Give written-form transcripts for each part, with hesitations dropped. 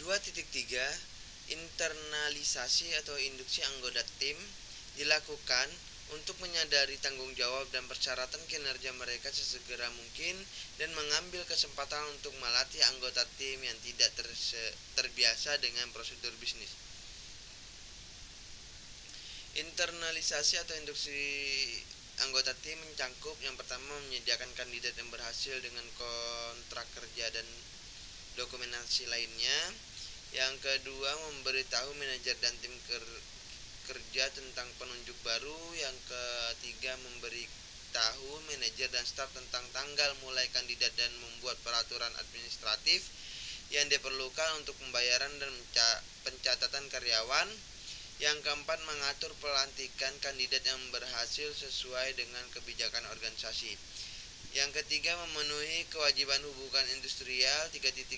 2.3 Internalisasi atau induksi anggota tim dilakukan untuk menyadari tanggung jawab dan persyaratan kinerja mereka sesegera mungkin dan mengambil kesempatan untuk melatih anggota tim yang tidak terbiasa dengan prosedur bisnis. Internalisasi atau induksi anggota tim mencangkup yang pertama menyediakan kandidat yang berhasil dengan kontrak kerja dan dokumentasi lainnya. Yang kedua, memberitahu manajer dan tim kerja tentang penunjuk baru. Yang ketiga, memberitahu manajer dan staf tentang tanggal mulai kandidat dan membuat peraturan administratif yang diperlukan untuk pembayaran dan pencatatan karyawan. Yang keempat, mengatur pelantikan kandidat yang berhasil sesuai dengan kebijakan organisasi. Yang ketiga, memenuhi kewajiban hubungan industrial 3.1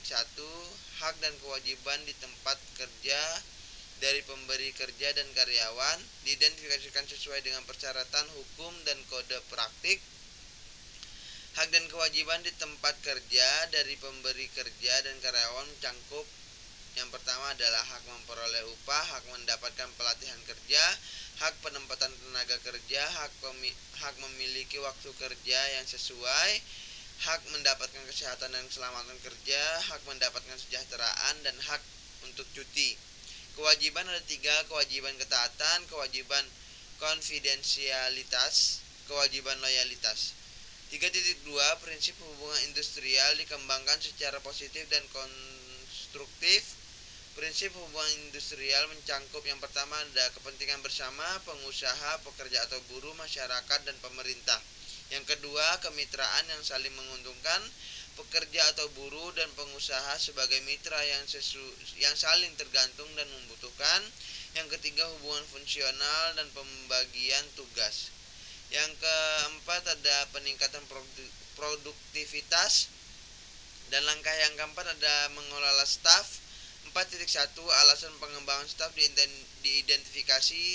hak dan kewajiban di tempat kerja dari pemberi kerja dan karyawan diidentifikasikan sesuai dengan persyaratan hukum dan kode praktik. Hak dan kewajiban di tempat kerja dari pemberi kerja dan karyawan mencangkup yang pertama adalah hak memperoleh upah, hak mendapatkan pelatihan kerja, hak penempatan tenaga kerja, hak memiliki waktu kerja yang sesuai, hak mendapatkan kesehatan dan keselamatan kerja, hak mendapatkan kesejahteraan, dan hak untuk cuti. Kewajiban ada 3, kewajiban ketaatan, kewajiban konfidensialitas, kewajiban loyalitas. 3.2 Prinsip hubungan industrial dikembangkan secara positif dan konstruktif. Prinsip hubungan industrial mencangkup yang pertama ada kepentingan bersama, pengusaha, pekerja atau buruh, masyarakat, dan pemerintah. Yang kedua, kemitraan yang saling menguntungkan, pekerja atau buruh dan pengusaha sebagai mitra yang saling tergantung dan membutuhkan. Yang ketiga, hubungan fungsional dan pembagian tugas. Yang keempat ada peningkatan produktivitas, dan langkah yang keempat ada mengelola staf. 4.1 Alasan pengembangan staf diidentifikasi.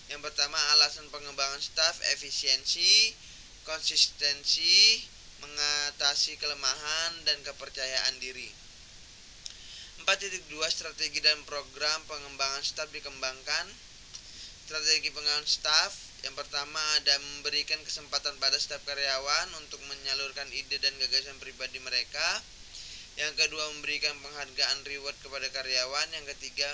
Yang pertama, alasan pengembangan staf, efisiensi, konsistensi, mengatasi kelemahan, dan kepercayaan diri. 4.2 Strategi dan program pengembangan staf dikembangkan. Strategi pengembangan staf yang pertama ada memberikan kesempatan pada staf karyawan untuk menyalurkan ide dan gagasan pribadi mereka. Yang kedua, memberikan penghargaan reward kepada karyawan. Yang ketiga,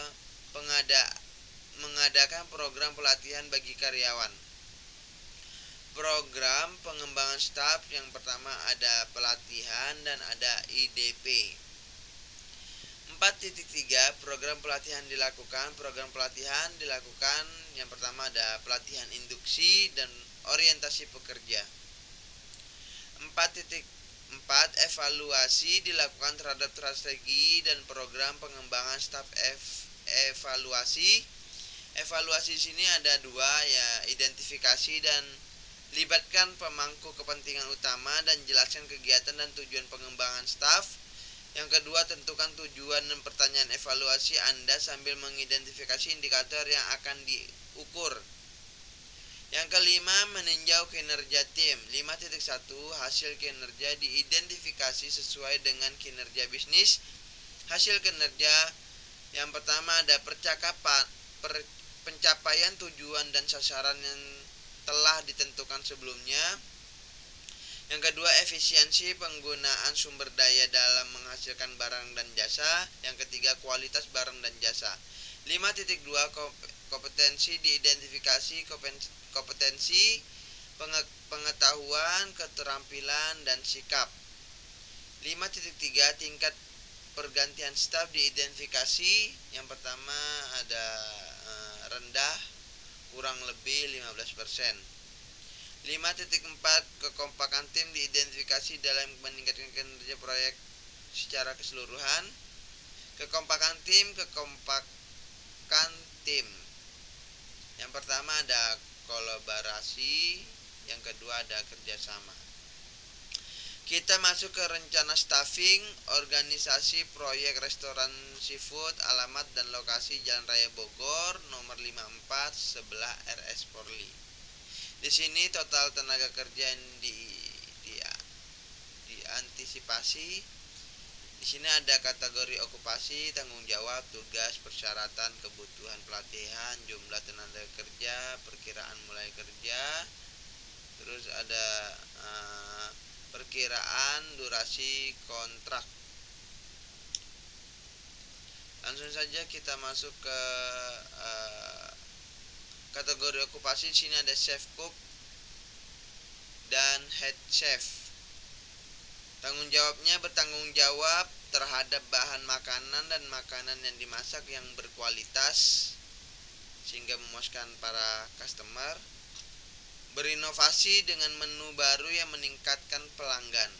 mengadakan program pelatihan bagi karyawan. Program pengembangan staf yang pertama ada pelatihan dan ada IDP. 4.3 Program pelatihan dilakukan. Program pelatihan dilakukan yang pertama ada pelatihan induksi dan orientasi pekerja. 4.4 Evaluasi dilakukan terhadap strategi dan program pengembangan staf. Evaluasi di sini ada 2, ya, identifikasi dan libatkan pemangku kepentingan utama dan jelaskan kegiatan dan tujuan pengembangan staf. Yang kedua, tentukan tujuan dan pertanyaan evaluasi Anda sambil mengidentifikasi indikator yang akan diukur. Yang kelima, meninjau kinerja tim. 5.1 Hasil kinerja diidentifikasi sesuai dengan kinerja bisnis. Hasil kinerja yang pertama ada pencapaian tujuan dan sasaran yang telah ditentukan sebelumnya. Yang kedua, efisiensi penggunaan sumber daya dalam menghasilkan barang dan jasa. Yang ketiga, kualitas barang dan jasa. 5.2 Kompetensi diidentifikasi. Kompetensi, pengetahuan, keterampilan, dan sikap. 5.3 Tingkat pergantian staf diidentifikasi. Yang pertama ada rendah, kurang lebih 15%. 5.4 Kekompakan tim diidentifikasi dalam meningkatkan kinerja proyek secara keseluruhan. Kekompakan tim. Yang pertama ada kolaborasi, yang kedua ada kerjasama. Kita masuk ke rencana staffing organisasi proyek restoran seafood, alamat dan lokasi Jalan Raya Bogor, nomor 54, sebelah RS Porli. Di sini total tenaga kerja yang diantisipasi. Di Di sini ada kategori okupasi, tanggung jawab, tugas, persyaratan, kebutuhan pelatihan, jumlah tenaga kerja, perkiraan mulai kerja. Terus ada perkiraan durasi kontrak. Langsung saja kita masuk ke kategori okupasi. Di sini ada chef cook dan head chef. Tanggung jawabnya bertanggung jawab terhadap bahan makanan dan makanan yang dimasak yang berkualitas sehingga memuaskan para customer. Berinovasi dengan menu baru yang meningkatkan pelanggan.